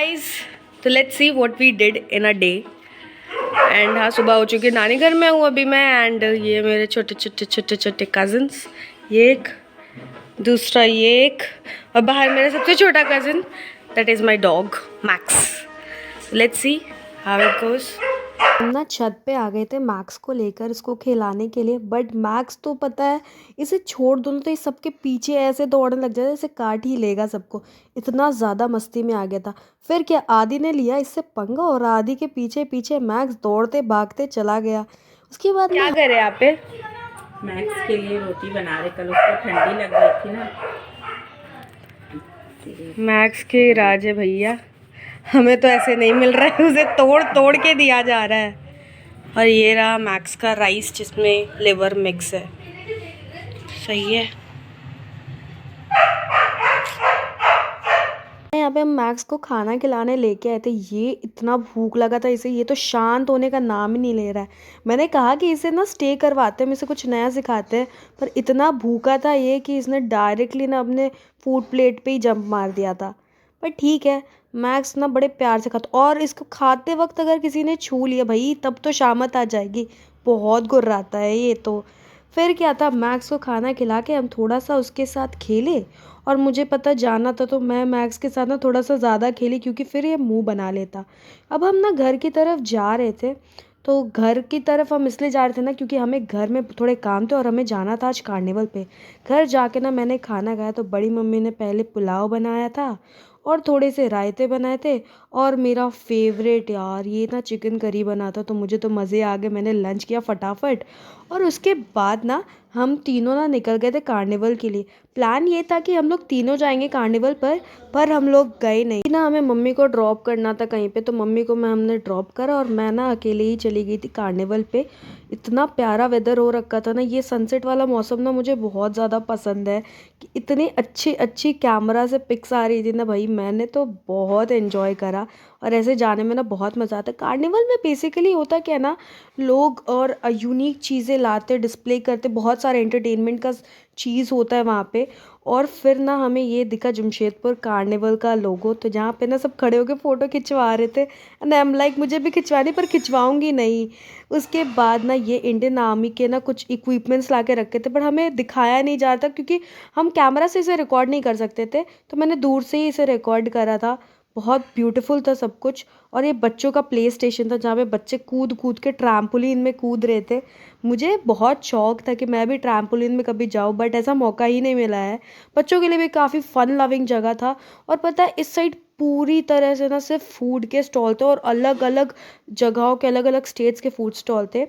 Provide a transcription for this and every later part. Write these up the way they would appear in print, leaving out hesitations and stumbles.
Guys, तो let's see what we did in a day. And हाँ, सुबह हो चुकी है, नानी घर में हूँ अभी मैं। एंड ये मेरे छोटे छोटे छोटे छोटे कजन्स, ये एक, दूसरा ये एक, और बाहर मेरा सबसे छोटा cousin, that is my dog max. Let's see how it goes. हम ना छत पे आ गए थे मैक्स को लेकर इसको खिलाने के लिए, बट मैक्स तो पता है इसे छोड़ दो ना तो ये सबके पीछे ऐसे दौड़ने लग जाता है जैसे काट ही लेगा सबको। इतना ज़्यादा मस्ती में आ गया था। फिर क्या, आदि ने लिया इससे पंगा और आदि के पीछे पीछे मैक्स दौड़ते भागते चला गया। उसके बाद क्या ना करे यहाँ पे? मैक्स के लिए रोटी बना रहे, कल उसको ठंडी लग गई थी ना। मैक्स के राज है भैया, हमें तो ऐसे नहीं मिल रहा है, उसे तोड़ तोड़ के दिया जा रहा है। और ये रहा मैक्स का राइस जिसमें लिवर मिक्स है। सही है। यहाँ पे हम मैक्स को खाना खिलाने लेके आए थे। ये इतना भूख लगा था इसे, ये तो शांत होने का नाम ही नहीं ले रहा है। मैंने कहा कि इसे ना स्टे करवाते हैं, हम इसे कुछ नया सिखाते हैं, पर इतना भूखा था ये कि इसने डायरेक्टली ना अपने फूड प्लेट पे ही जंप मार दिया था। पर ठीक है, मैक्स ना बड़े प्यार से खाता, और इसको खाते वक्त अगर किसी ने छू लिया भाई तब तो शामत आ जाएगी। बहुत गुर्राता है ये तो। फिर क्या था, मैक्स को खाना खिला के हम थोड़ा सा उसके साथ खेले, और मुझे पता जाना था तो मैं मैक्स के साथ ना थोड़ा सा ज़्यादा खेली क्योंकि फिर ये मुंह बना लेता। अब हम ना घर की तरफ जा रहे थे, तो घर की तरफ हम इसलिए जा रहे थे ना क्योंकि हमें घर में थोड़े काम थे और हमें जाना था आज कार्निवल पे। घर जाके ना मैंने खाना खाया तो बड़ी मम्मी ने पहले पुलाव बनाया था और थोड़े से रायते बनाए थे, और मेरा फेवरेट यार ये ना चिकन करी बना था। तो मुझे तो मज़े आ गए, मैंने लंच किया फटाफट। और उसके बाद ना हम तीनों ना निकल गए थे कार्निवल के लिए। प्लान ये था कि हम लोग तीनों जाएंगे कार्निवल पर हम लोग गए नहीं ना। हमें मम्मी को ड्रॉप करना था कहीं पे, तो मम्मी को हमने ड्रॉप करा और मैं ना अकेले ही चली गई थी कार्निवल पे। इतना प्यारा वेदर हो रखा था ना, ये सनसेट वाला मौसम ना मुझे बहुत ज़्यादा पसंद है कि इतनी अच्छी अच्छी कैमरा से पिक्स आ रही थी ना भाई, मैंने तो बहुत एंजॉय करा। और ऐसे जाने में ना बहुत मज़ा आता है। कार्निवल में बेसिकली होता क्या है ना, लोग और यूनिक चीज़ें लाते, डिस्प्ले करते, बहुत सारे एंटरटेनमेंट का चीज़ होता है वहाँ पे। और फिर ना हमें ये दिखा जमशेदपुर कार्निवल का लोगो, तो जहाँ पे ना सब खड़े होकर फ़ोटो खिंचवा रहे थे, एंड आई एम लाइक मुझे भी खिंचवानी, पर खिंचवाऊंगी नहीं। उसके बाद ना ये इंडियन आर्मी के ना कुछ इक्विपमेंट्स ला के रखे थे, पर हमें दिखाया नहीं जा रहा था क्योंकि हम कैमरा से इसे रिकॉर्ड नहीं कर सकते थे, तो मैंने दूर से ही इसे रिकॉर्ड करा था। बहुत ब्यूटीफुल था सब कुछ। और ये बच्चों का प्ले स्टेशन था जहाँ पे बच्चे कूद कूद के ट्रैम्पोलिन में कूद रहे थे। मुझे बहुत शौक था कि मैं भी ट्रैम्पोलिन में कभी जाऊँ, बट ऐसा मौका ही नहीं मिला है। बच्चों के लिए भी काफ़ी फन लविंग जगह था। और पता है इस साइड पूरी तरह से ना सिर्फ फूड के स्टॉल थे, और अलग अलग जगहों के अलग अलग स्टेट्स के फूड स्टॉल थे।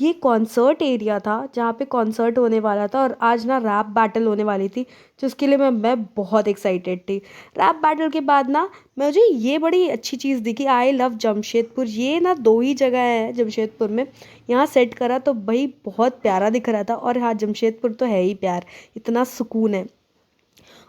ये कॉन्सर्ट एरिया था जहाँ पे कॉन्सर्ट होने वाला था, और आज ना रैप बैटल होने वाली थी, जिसके लिए मैं बहुत एक्साइटेड थी। रैप बैटल के बाद ना मुझे ये बड़ी अच्छी चीज़ दिखी, आई लव जमशेदपुर। ये ना दो ही जगह है जमशेदपुर में, यहाँ सेट करा तो भाई बहुत प्यारा दिख रहा था। और हाँ, जमशेदपुर तो है ही प्यार, इतना सुकून है।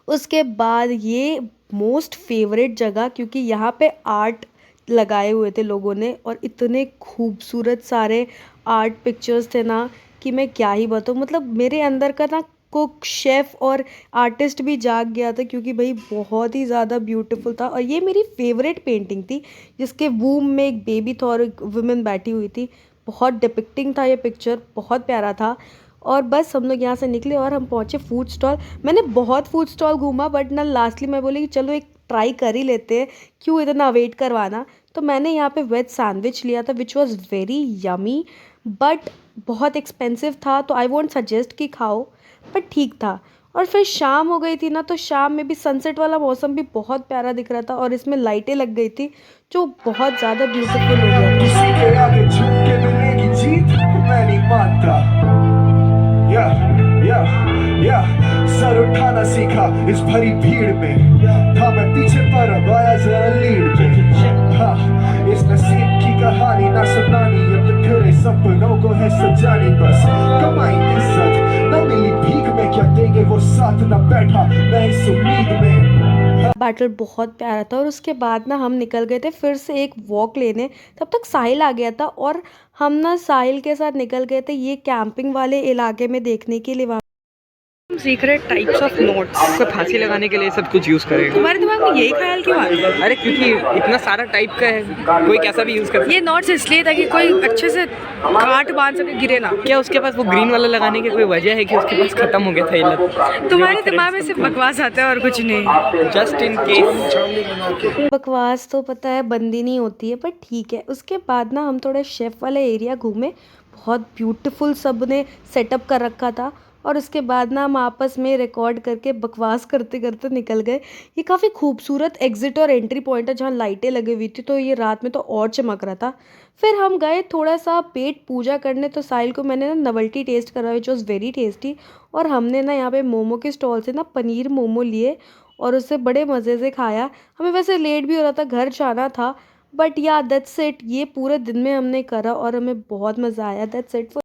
उसके बाद ये मोस्ट फेवरेट जगह, क्योंकि यहाँ पे आर्ट लगाए हुए थे लोगों ने, और इतने खूबसूरत सारे आर्ट पिक्चर्स थे ना कि मैं क्या ही बताऊँ। मतलब मेरे अंदर का ना कुक शेफ़ और आर्टिस्ट भी जाग गया था, क्योंकि भाई बहुत ही ज़्यादा ब्यूटीफुल था। और ये मेरी फेवरेट पेंटिंग थी, जिसके वूम में एक बेबी था और एक वुमेन बैठी हुई थी। बहुत डिपिक्टिंग था ये पिक्चर, बहुत प्यारा था। और बस हम लोग यहाँ से निकले और हम पहुँचे फूड स्टॉल। मैंने बहुत फूड स्टॉल घूमा, बट ना लास्टली मैं बोली कि चलो एक ट्राई कर ही लेते हैं, क्यों इतना वेट करवाना। तो मैंने यहाँ पे वेज सैंडविच लिया था which was very yummy, but बहुत एक्सपेंसिव था, तो आई वोंट सजेस्ट कि खाओ, बट ठीक था। और फिर शाम हो गई थी ना, तो शाम में भी सनसेट वाला मौसम भी बहुत प्यारा दिख रहा था, और इसमें लाइटें लग गई थी जो बहुत ज़्यादा ब्यूटीफुल हो गया था। किसी के आगे झुक के मिलेगी जीत, मैं नहीं मानता। या या या सर उठाना सीखा इस भरी भीड़ में, था मैं पीछे पर अब आया जरा लीड पे। हाँ, इस नसीब की कहानी ना सुनानी, अब बिखरे सपनों को है सजानी। बस कमाई इज्जत न मिली भीख में, क्या देंगे वो साथ न बैठा मैं इस उम्मीद में। बैटल बहुत प्यारा था। और उसके बाद ना हम निकल गए थे फिर से एक वॉक लेने, तब तक साहिल आ गया था, और हम ना साहिल के साथ निकल गए थे ये कैंपिंग वाले इलाके में देखने के लिए। वहाँ सीख रहे टाइप्स ऑफ नोट्स। उसको फांसी लगाने के लिए सब कुछ यूज करेगा। तुम्हारे दिमाग में यही ख्याल क्यों आता है? अरे क्योंकि इतना सारा टाइप का है, कोई कैसा भी यूज कर। ये नोट्स इसलिए ताकि कोई अच्छे से काट बांध सके, गिरे ना। क्या उसके पास वो ग्रीन वाला लगाने की कोई वजह है कि उसके पास खत्म हो गया था ये लत? तुम्हारे दिमाग में सिर्फ बकवास आता है और कुछ नहीं। Just in case. बकवास तो पता है बंदी नहीं होती है, पर ठीक है। उसके बाद ना हम थोड़ा शेफ़ वाला एरिया घूमे, बहुत ब्यूटीफुल सब ने सेटअप कर रखा था। और उसके बाद ना हम आपस में रिकॉर्ड करके बकवास करते करते निकल गए। ये काफ़ी खूबसूरत एग्ज़िट और एंट्री पॉइंट है जहाँ लाइटें लगी हुई थी, तो ये रात में तो और चमक रहा था। फिर हम गए थोड़ा सा पेट पूजा करने, तो साहिल को मैंने ना नवल्टी टेस्ट करवाई विच वॉज़ वेरी टेस्टी। और हमने ना यहाँ पे मोमो के स्टॉल से ना पनीर मोमो लिए और उससे बड़े मज़े से खाया। हमें वैसे लेट भी हो रहा था, घर जाना था, बट या दैट्स इट। ये पूरे दिन में हमने करा और हमें बहुत मज़ा आया। That's it.